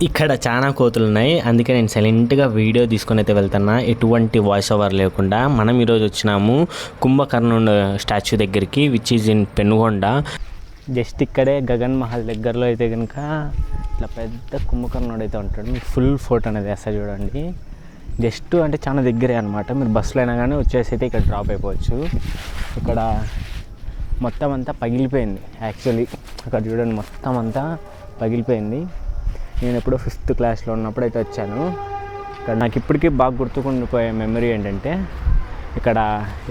ఇక్కడ చాలా కోతులు ఉన్నాయి, అందుకే నేను సైలెంట్గా వీడియో తీసుకొని అయితే వెళ్తున్నా, ఎటువంటి వాయిస్ ఓవర్ లేకుండా. మనం ఈరోజు వచ్చినాము కుంభకర్ణుడు స్టాచ్యూ దగ్గరికి, which is in Penugonda. Just ఇక్కడే గగన్ మహల్ దగ్గరలో అయితే కనుక ఇట్లా పెద్ద కుంభకర్ణుడు అయితే ఉంటాడు. మీకు ఫుల్ ఫోటో అనేది వేస్తా చూడండి. జస్ట్ అంటే చాలా దగ్గరే అనమాట. మీరు బస్సులో అయినా కానీ వచ్చేసి అయితే ఇక్కడ డ్రాప్ అయిపోవచ్చు. ఇక్కడ మొత్తం అంతా పగిలిపోయింది యాక్చువల్లీ. అక్కడ చూడండి మొత్తం అంతా పగిలిపోయింది. నేను ఎప్పుడో 5th క్లాస్లో ఉన్నప్పుడు అయితే వచ్చాను. ఇక్కడ నాకు ఇప్పటికీ బాగా గుర్తుకుండిపోయే మెమరీ ఏంటంటే, ఇక్కడ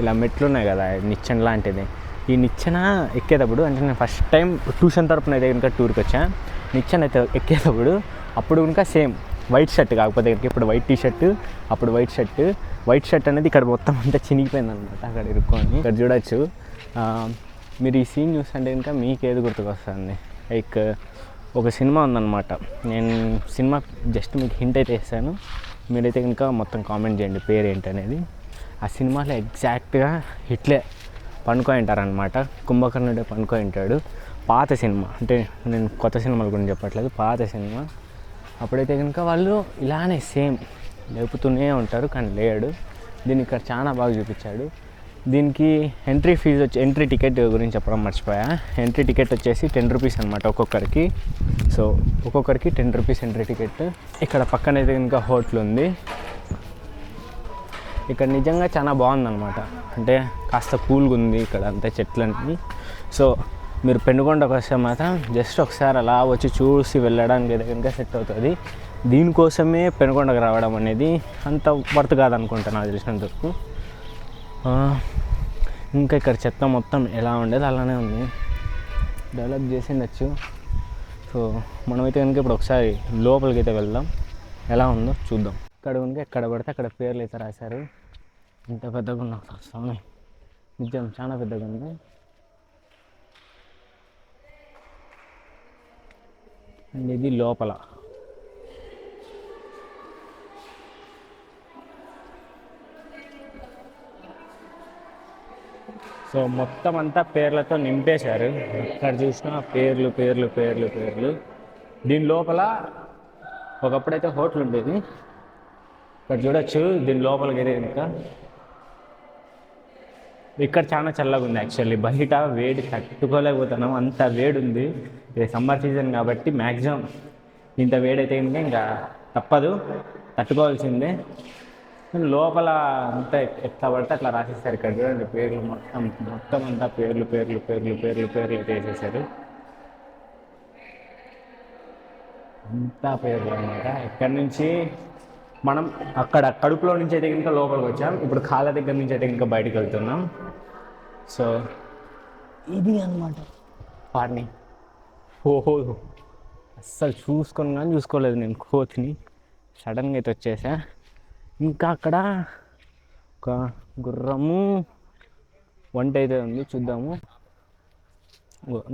ఇలా మెట్లు ఉన్నాయి కదా, నిచ్చెన లాంటిది. ఈ నిచ్చెన ఎక్కేటప్పుడు, అంటే నేను ఫస్ట్ టైం ట్యూషన్ తరపున అయితే కనుక టూర్కి వచ్చాను. నిచ్చెన అయితే ఎక్కేటప్పుడు అప్పుడు కనుక సేమ్ వైట్ షర్ట్, కాకపోతే ఇప్పుడు వైట్ టీషర్ట్, అప్పుడు వైట్ షర్ట్ అనేది ఇక్కడ మొత్తం అంతా చినిగిపోయింది అనమాట. అక్కడ ఇరుక్కొని ఇక్కడ చూడొచ్చు. మీరు ఈ సీన్ చూస్తుంటే కనుక మీకు ఏది గుర్తుకొస్తుంది? లైక్ ఒక సినిమా ఉందన్నమాట. నేను సినిమా జస్ట్ మీకు హింట్ అయితే ఇస్తాను, మీరైతే కనుక మొత్తం కామెంట్ చేయండి పేరు ఏంటనేది. ఆ సినిమాలో ఎగ్జాక్ట్గా ఇట్లే పనుకొని ఉంటారనమాట. కుంభకర్ణుడే పనుకొని ఉంటాడు. పాత సినిమా, అంటే నేను కొత్త సినిమాల గురించి చెప్పట్లేదు, పాత సినిమా. అప్పుడైతే కనుక వాళ్ళు ఇలానే సేమ్ లేపుతూనే ఉంటారు, కానీ లేడు. దీన్ని ఇక్కడ చాలా బాగా చూపించాడు. దీనికి ఎంట్రీ ఫీజు ఎంట్రీ టికెట్ గురించి చెప్పడం మర్చిపోయా. ఎంట్రీ టికెట్ వచ్చేసి 10 రూపీస్ అనమాట ఒక్కొక్కరికి. సో ఒక్కొక్కరికి 10 రూపీస్ ఎంట్రీ టికెట్. ఇక్కడ పక్కన అయితే ఇంకా హోటల్ ఉంది. ఇక్కడ నిజంగా చాలా బాగుందన్నమాట. అంటే కాస్త కూల్గా ఉంది ఇక్కడ అంతా చెట్లన్నీ. సో మీరు పెనుగొండకు వస్తే మాత్రం జస్ట్ ఒకసారి అలా వచ్చి చూసి వెళ్ళడానికి అయితే కనుక సెట్ అవుతుంది. దీనికోసమే పెనుగొండకు రావడం అనేది అంత వర్త్ కాదనుకుంటాను నాకు తెలిసినంతవరకు. ఇంకా ఇక్కడ చెత్త మొత్తం ఎలా ఉండేది అలానే ఉంది, డెవలప్ చేసి ఉండొచ్చు. సో మనమైతే కనుక ఇప్పుడు ఒకసారి లోపలికి అయితే వెళ్దాం, ఎలా ఉందో చూద్దాం. ఇక్కడ కనుక ఎక్కడ పడితే అక్కడ పేర్లు అయితే రాశారు. ఇంత పెద్దగా ఉన్నా స్వామి, నిజం చాలా పెద్దగా ఉంది. అండ్ ఇది లోపల. సో మొత్తం అంతా పేర్లతో నింపేశారు. ఎక్కడ చూసినా పేర్లు పేర్లు పేర్లు పేర్లు. దీని లోపల ఒకప్పుడైతే హోటల్ ఉండేది. ఇక్కడ చూడొచ్చు దీని లోపలికి అయితే ఇంకా ఇక్కడ చాలా చల్లగా ఉంది యాక్చువల్లీ. బయట వేడి తట్టుకోలేకపోతున్నాం, అంత వేడి ఉంది. ఇది సమ్మర్ సీజన్ కాబట్టి మ్యాక్సిమం ఇంత వేడైతే ఇంకా తప్పదు, తట్టుకోవాల్సిందే. లోపల అంతా ఎట్లా పడితే అట్లా రాసేస్తారు. ఇక్కడ చూడండి పేర్లు మొత్తం అంతా పేర్లు పేర్లు పేర్లు పేర్లు పేర్లు అయితే వేసేసారు. అంతా పేర్లు అన్నమాట. ఇక్కడ నుంచి మనం అక్కడ కడుపులో నుంచి అయితే ఇంకా లోపలికి వచ్చాం. ఇప్పుడు కాళ్ళ దగ్గర నుంచి అయితే ఇంకా బయటకు వెళ్తున్నాం. సో ఇది అన్నమాట వాడిని. ఓహో, అస్సలు చూసుకోలేదు నేను కోతిని. సడన్గా అయితే వచ్చేసా. ఇంకా అక్కడ ఒక గుర్రము వంట అయితే ఉంది, చూద్దాము.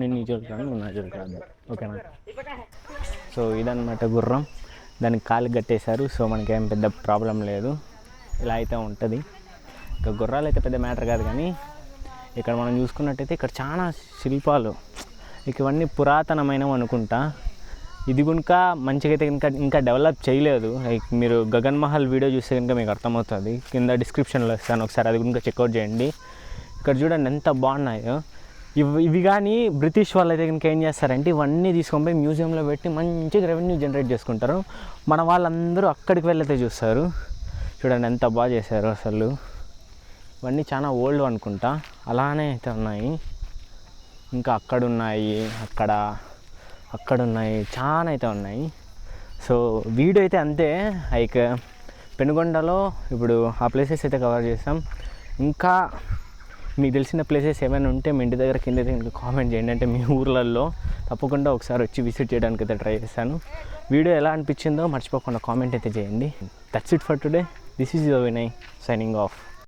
నేను ఈ చూడతాను, నువ్వు నా చూడతాను, ఓకేనా? సో ఇదన్నమాట గుర్రం. దానికి కాలు కట్టేశారు. సో మనకేం పెద్ద ప్రాబ్లం లేదు, ఇలా అయితే ఉంటుంది. ఇంకా గుర్రాలు అయితే పెద్ద మ్యాటర్ కాదు. కానీ ఇక్కడ మనం చూసుకున్నట్టయితే ఇక్కడ చాలా శిల్పాలు, ఇవన్నీ పురాతనమైనవి అనుకుంటా. ఇది కనుక మంచిగా అయితే ఇంకా డెవలప్ చేయలేదు. లైక్ మీరు గగన్ మహల్ వీడియో చూస్తే కనుక మీకు అర్థమవుతుంది. కింద డిస్క్రిప్షన్లో ఇస్తాను, ఒకసారి అది కనుక చెక్అవుట్ చేయండి. ఇక్కడ చూడండి ఎంత బాగున్నాయో. ఇవి కానీ బ్రిటిష్ వాళ్ళు అయితే కనుక ఏం చేస్తారంటే ఇవన్నీ తీసుకొని పోయి మ్యూజియంలో పెట్టి మంచిగా రెవెన్యూ జనరేట్ చేసుకుంటారు. మన వాళ్ళందరూ అక్కడికి వెళ్ళైతే చూస్తారు. చూడండి ఎంత బాగా చేశారు అసలు. ఇవన్నీ చాలా ఓల్డ్ అనుకుంటా, అలానే అయితే ఉన్నాయి. ఇంకా అక్కడున్నాయి, అక్కడున్నాయి, చాలా అయితే ఉన్నాయి. సో వీడియో అయితే అంతే. లైక్ పెనుగొండలో ఇప్పుడు ఆ ప్లేసెస్ అయితే కవర్ చేస్తాం. ఇంకా మీకు తెలిసిన ప్లేసెస్ ఏమైనా ఉంటే మీ ఇంటి దగ్గర కింద కామెంట్ చేయండి. అంటే మీ ఊర్లలో తప్పకుండా ఒకసారి వచ్చి విజిట్ చేయడానికి అయితే ట్రై చేస్తాను. వీడియో ఎలా అనిపించిందో మర్చిపోకుండా కామెంట్ అయితే చేయండి. That's it for today. This is your Vinay signing off.